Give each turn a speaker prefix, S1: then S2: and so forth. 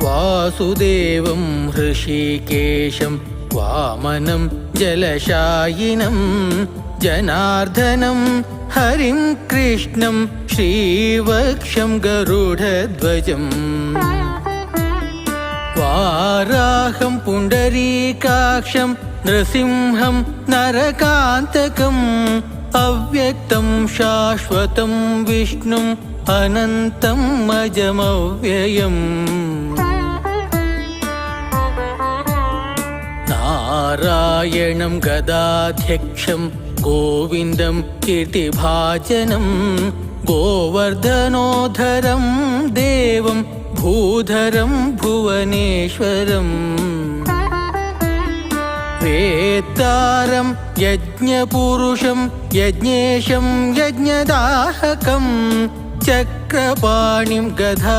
S1: वासुदेवं हृषीकेशं वामनं जलशायिनं जनार्दनं हरिं कृष्णं श्रीवक्षं गरुडध्वजम् वाराहं पुण्डरीकाक्षं नृसिंहं नरकान्तकम् अव्यक्तं शाश्वतं विष्णुम् अनन्तम् अजमव्ययम् नारायणं गदाध्यक्षं गोविन्दं कीर्तिभाजनं गोवर्धनोधरं देवं भूधरं भुवनेश्वरम् वेत्तारं यज्ञपुरुषं यज्ञेशं यज्ञदाहकं चक्रपाणिं गदा